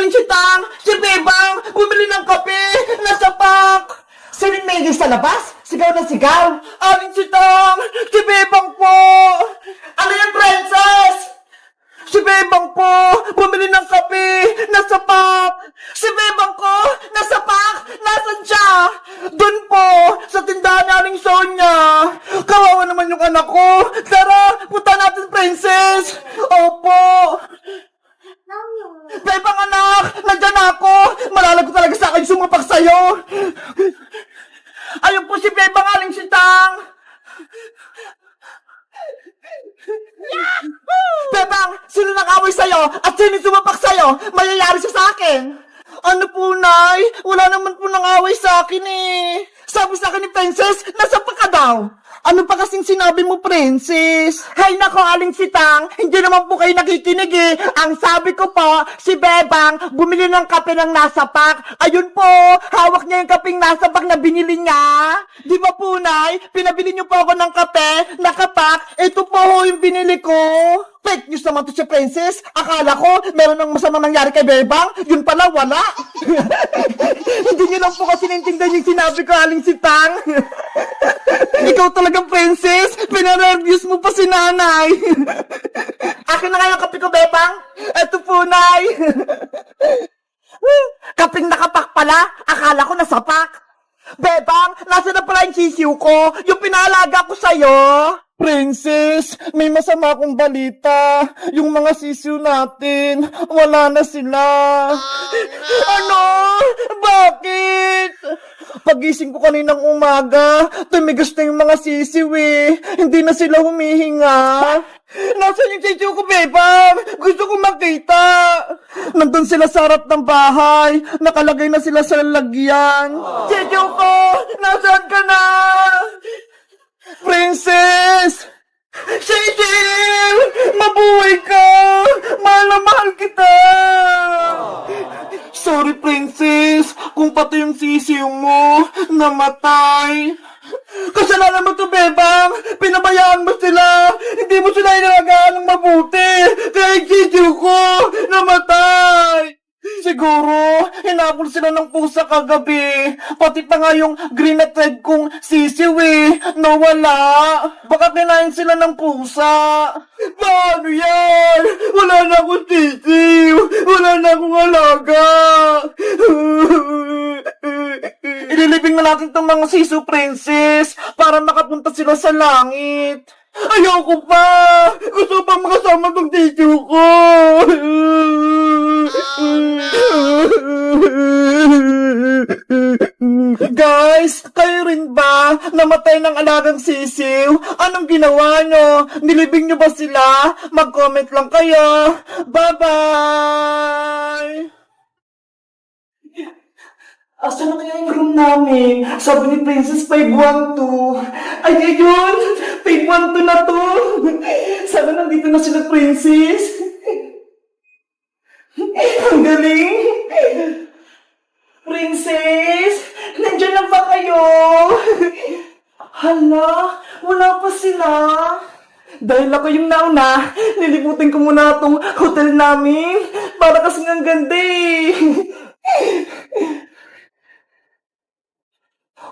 Aling Sitang, si Bebang, bumili ng kape, nasa pack. Sining Megay sa labas, sigaw na sigaw. Aling Sitang, si Bebang po. Ano yan, princess? Si Bebang po, bumili ng kape, nasa pack. Si Bebang ko, nasa pack, nasan siya? Doon po, sa tindahan ni Aling Sonia. Kawawa naman yung anak ko. Tara, punta natin, princess. Opo. Bebang anak, nandyan ako. Malalago talaga sa akin sumapak sa'yo. Ayun po si Bebang, Aling Sitang. Bebang, sino nang-away sa'yo at sino sumapak sa'yo? Mayayari siya sa akin. Ano po, Nay? Wala naman po nang-away sa akin eh. Sabi sa akin ni Princess, nasa pa ka daw. Ano pa kasing sinabi mo, Princess? Hay nako, Aling Sitang, hindi naman po kayo nakikinig eh. Ang sabi ko po, si Bebang bumili ng kape ng nasa pack. Ayun po, hawak niya yung kapeng nasa pack na binili niya. Di ba po, Nay? Pinabili niyo po ako ng kape, nakapack. Ito po yung binili ko. Fake news naman to si Princess. Akala ko, meron ng masamang nangyari kay Bebang. Yun pala, wala. Hindi niyo lang po kasi naintindihan yung sinabi ko, Aling Sitang. Ikaw talagang Princess. Pinareviews mo pa si Nanay. Akin na nga yung kape ko, Bebang. Eto po, Nay. Kaping nakapak pala. Akala ko nasapak. Bebang, nasa na pala yung sisiw ko? Yung pinalaga ko sa'yo? Princess, may masama akong balita. Yung mga sisiw natin, wala na sila. Ano? Bakit? Pagising ko kaninang umaga, tumigas na yung mga sisiw eh. Hindi na sila humihinga. Nasaan yung sisiw ko, Bebang? Gusto ko makita. Nandun sila sa harap ng bahay. Nakalagay na sila sa lalagyan. Sisiw ko, nasaan ka na? Princess! Sisiw! Mabuhay ka! Mahal na mahal kita! Sorry, Princess, kung pati yung sisiw mo namatay. Kasalanan mo to, Bebang! Pinabayaan mo sila! Hindi mo sila inalagaan ng mabuti! Kaya yung sisiw ko namatay! Siguro, hinapol sila ng pusa kagabi. Pati pa nga yung green at red kong sisiw eh, nawala. Baka kinain sila ng pusa. Paano yan? Wala na akong sisiw. Wala na akong alaga. Ililibing na natin tong mga sisiw, Princess, para makapunta sila sa langit. Ayoko pa! Gusto pa makasama tong sisiw ko! Guys, kayo rin ba namatay ng alagang sisiw? Anong ginawa nyo? Nilibing nyo ba sila? Mag-comment lang kayo. Bye-bye! Asa na kaya yung room namin? Sabi ni Princess 512. Ay, ayun! 512 na to! Sabi nandito na sila, Princess. Ang galing! Princess! Nandiyan na ba kayo? Hala! Wala pa sila! Dahil ako yung nauna, nilibutin ko muna itong hotel namin para kasing ang ganda eh!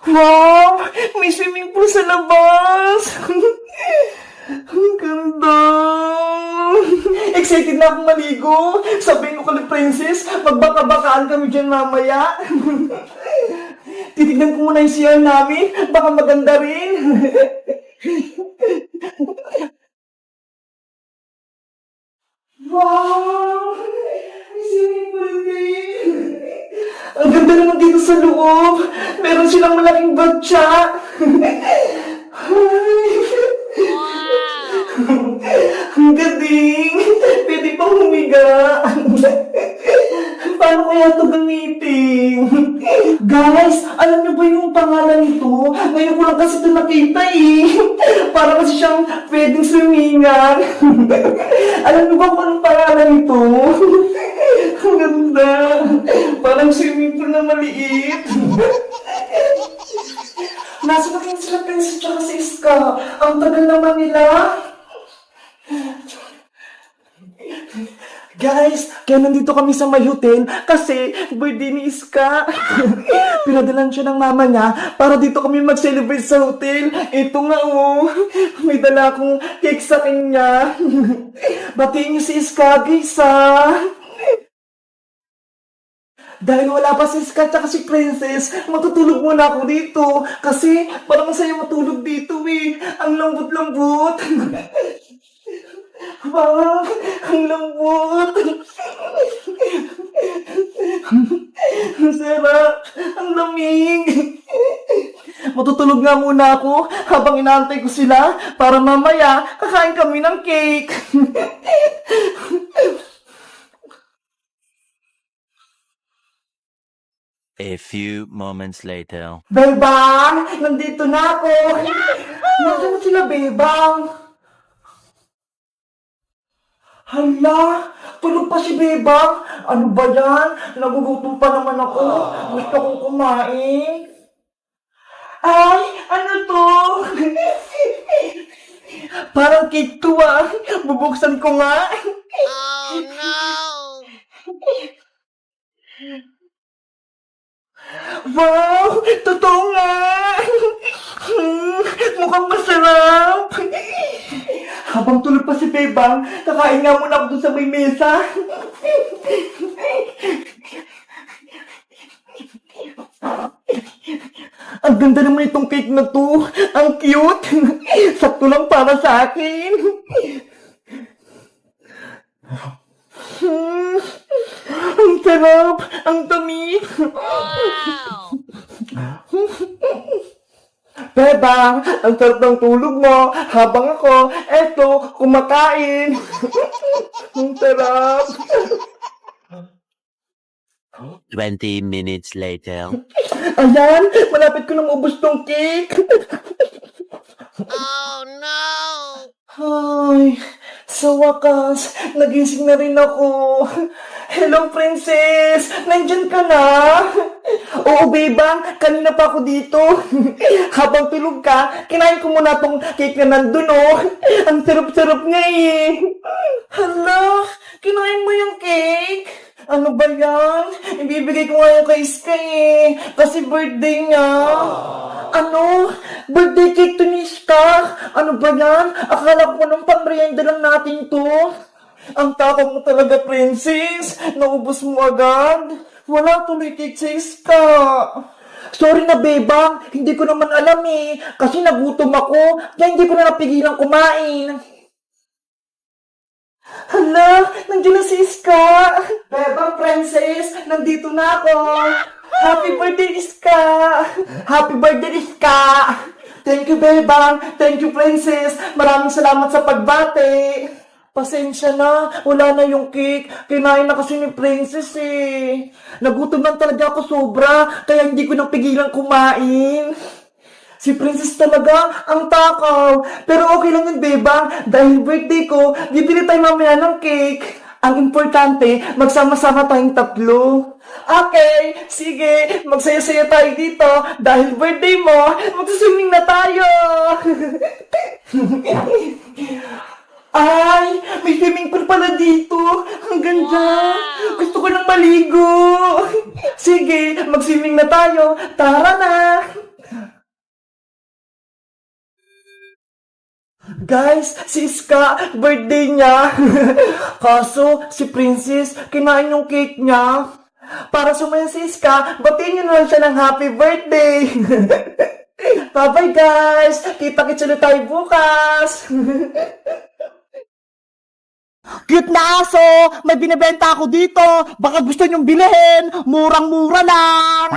Wow! May swimming pool sa labas! Ang ganda! Excited na akong maligo! Sabihin ko kay Princess, magbaka-bakaan kami dyan mamaya! Titignan ko muna yung CR namin, baka maganda rin! Wow! May swimming pool din! Ang ganda naman dito sa loob. Meron silang malaking batya. Ang galing. Pwede pang humiga. Paano kaya ito gamitin? Guys, alam niyo ba yung pangalan nito? Ngayon ko lang kasi ito nakita eh. Para kasi siyang pwedeng swimingan. Alam niyo ba kung anong pangalan nito? Ang ganda. Parang swimming pool na maliit. Nasa na kayo sila Princess tsaka si Iska. Ang tagal naman nila. Guys, kaya nandito kami sa may hotel kasi birthday ni Iska. Pinadalan siya ng mama niya para dito kami mag-celebrate sa hotel. Ito nga oh, may dala akong cake sa kanya. Batiin niyo si Iska, guys Dahil wala pa si Iska at si Princess, matutulog muna ako dito. Kasi parang masaya matulog dito eh. Ang lambot-lambot. Wow, ang lambot. Ang sarap. Ang lamig. Matutulog nga muna ako habang inaantay ko sila para mamaya kakain kami ng cake. A few moments later. Bebang, nandito na ako. Nasaan na sila, Bebang? Hala, tulog pa si Bebang. Ano ba yan? Nagugutom pa naman ako. Gusto kong kumain. Ay, ano to? Parang cake to Bubuksan ko nga. Oh no! Wow! Totoo nga! Mukhang masarap! Habang tulog pa si Bebang, kakain nga muna ako dun sa may mesa. Ang ganda naman itong cake na to. Ang cute. Sakto lang para sa akin. Ang sarap. Ang dami. Wow! Bebang, ang sarap ng tulog mo. Habang ako, eto, kumakain. Ang sarap. 20 minutes later. Ayan, malapit ko na maubos tong cake. Oh no! Ay, sa wakas, nagising na rin ako. Hello, Princess! Nandyan ka na? Oo, Bebang, kanina pa ako dito. Habang tulog ka, kinain ko muna tong cake na nandun, oh. Ang sarap-sarap nga eh. Hala, kinain mo yung cake? Ano ba yan? Ibibigay ko nga yung kay Iska eh. Kasi birthday niya. Ano? Birthday cake to ni Iska? Ano ba yan? Akala ko nung pang-merienda lang natin to. Ang takot mo talaga, Princess. Naubos mo agad. Wala tuloy cake sa Iska. Sorry na, Bebang. Hindi ko naman alam eh. Kasi nagutom ako. Kaya hindi ko na napigilan kumain. Hala, nandiyan na si Iska. Bebang, Princess, nandito na ako. Happy birthday, Iska. Happy birthday, Iska. Thank you, Bebang. Thank you, Princess. Maraming salamat sa pagbati. Pasensya na, wala na yung cake. Kinain na kasi ni Princess eh. Nagutom lang talaga ako sobra, kaya hindi ko nang pigilan kumain. Si Princess talaga, ang takaw. Pero okay lang yun, Bebang. Dahil birthday ko, bibili tayo mamaya ng cake. Ang importante, magsama-sama tayong tatlo. Okay, sige, magsaya-saya tayo dito. Dahil birthday mo, magsaswimming na tayo. Ay, may swimming pool pala dito. Ang ganda. Gusto ko nang maligo. Sige, mag-swimming na tayo. Tara na. Guys, si Iska, birthday niya. Kaso, si Princess, kinain yung cake niya. Para sumaya si Iska, batiin niyo na lang siya ng happy birthday. Bye-bye guys! Kita-kits ulit tayo bukas! Cute na aso! May binibenta ako dito! Baka gusto niyong bilhin! Murang-mura lang!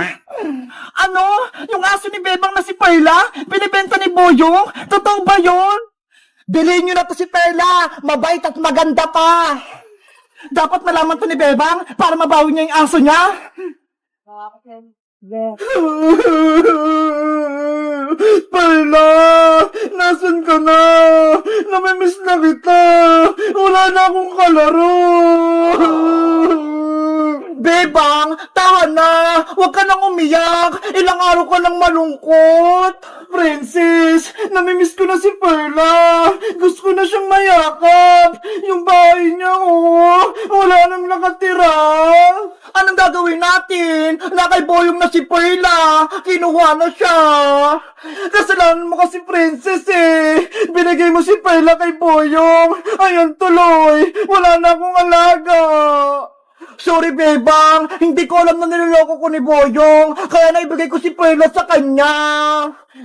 Ano? Yung aso ni Bebang na si Perla? Binibenta ni Boyong? Totoo ba yun? Bilhin niyo na to si Perla! Mabait at maganda pa! Dapat malaman to ni Bebang para mabawi niya yung aso niya! Perla! Nasaan ka na? Namimiss na kita! Wala na akong kalaro! Bebang, tawa na! Huwag ka nang umiyak! Ilang araw ka nang malungkot! Princess, namimiss ko na si Perla! Gusto ko na siyang mayakap! Yung bahay niya, oh! Wala nang nakatira! Anong gagawin natin? Nakay Boyong na si Perla! Kinuha na siya! Kasalanan mo kasi, Princess, eh! Binigay mo si Perla kay Boyong! Ayan tuloy! Wala na akong alaga! Sorry, Bebang. Hindi ko alam na niloloko ko ni Boyong. Kaya naibigay ko si Perla sa kanya.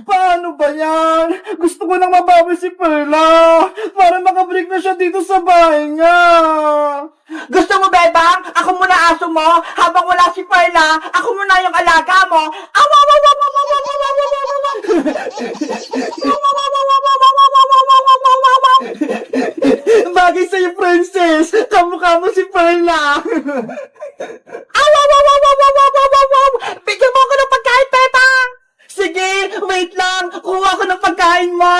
Paano ba yan? Gusto ko nang mabawi si Perla. Para makabalik na siya dito sa bahay niya. Gusto mo, Bebang? Ako muna aso mo. Habang wala si Perla, ako muna yung alaga mo. Bagay sa'yo, Princess. Kamukha mo si Perla. Bigyan mo ako ng pagkain, Bebang! Sige, wait lang. Kuha ko ng pagkain mo.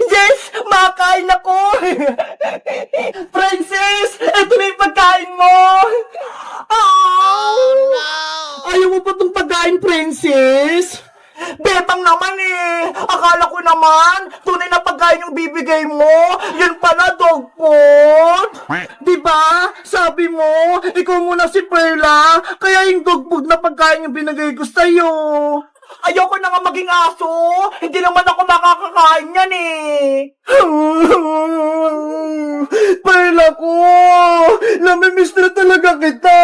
Yes, makain ako. Princess, eto na yung pagkain mo. Oh no! Ayaw mo pa itong pagkain, Princess? Bebang naman eh. Akala ko naman, tunay na pagkain yung bibigay mo. Yun pala, dog food. Diba? Sabi mo, ikaw muna si Perla, kaya yung dog food na pagkain yung binigay ko sa'yo. Ayoko na nga maging aso. Hindi naman ako makakakain yan eh. Perla ko, namimiss na talaga kita.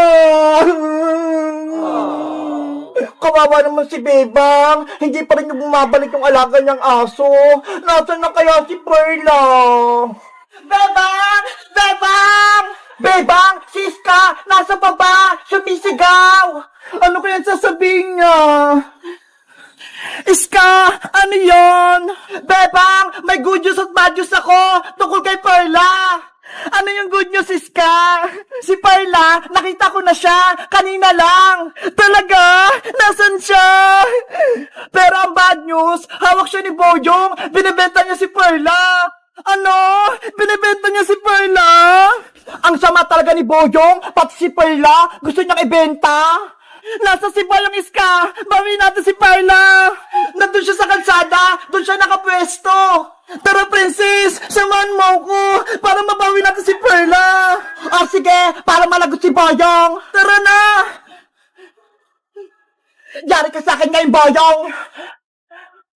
Kawawa naman si Bebang. Hindi pa rin yung bumabalik yung alaga niyang aso. Nasaan na kaya si Perla? Bebang! Bebang! Bebang! Siska! Nasa baba! Sumisigaw! Ano kaya sasabihin niya? Iska! Ano yon? Bebang! May good news at bad news ako tungkol kay Perla! Ano yung good news, Iska? Si Perla, nakita ko na siya kanina lang. Talaga? Nasaan siya? Pero ang bad news, hawak siya ni Boyong. Binibenta niya si Perla. Ano? Binibenta niya si Perla? Ang sama talaga ni Boyong, pati si Perla, gusto niyang ibenta. Nasa si Boyong, Iska. Bawiin natin si Perla. Nandun siya sa kalsada. Doon siya nakapwesto. Tara, Princess. Samahan mo ko para mabawi natin si Perla. Sige. Para malagot si Boyong. Tara na. Yari ka sa akin ngayon, Boyong.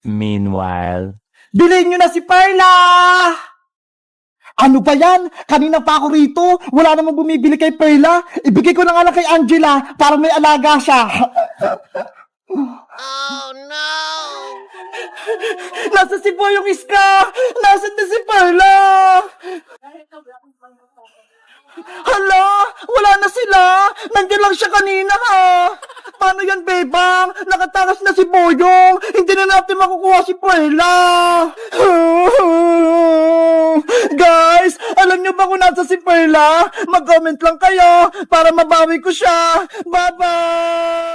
Meanwhile, Bilhin nyo na si Perla. Ano ba yan? Kanina pa ako rito. Wala namang bumibili kay Perla. Ibigay ko na nga lang kay Angela para may alaga siya. Oh no! Nasa si Boyong, Iska. Nasaan na si Perla? Hala, wala na sila. Nandiyan lang siya kanina, ha. Paano yan, Bebang? Nakatakas na si Boyong. Hindi na natin makukuha si Perla. Guys, alam niyo ba kung nasa si Perla? Mag-comment lang kayo para mabawi ko siya. Bye-bye!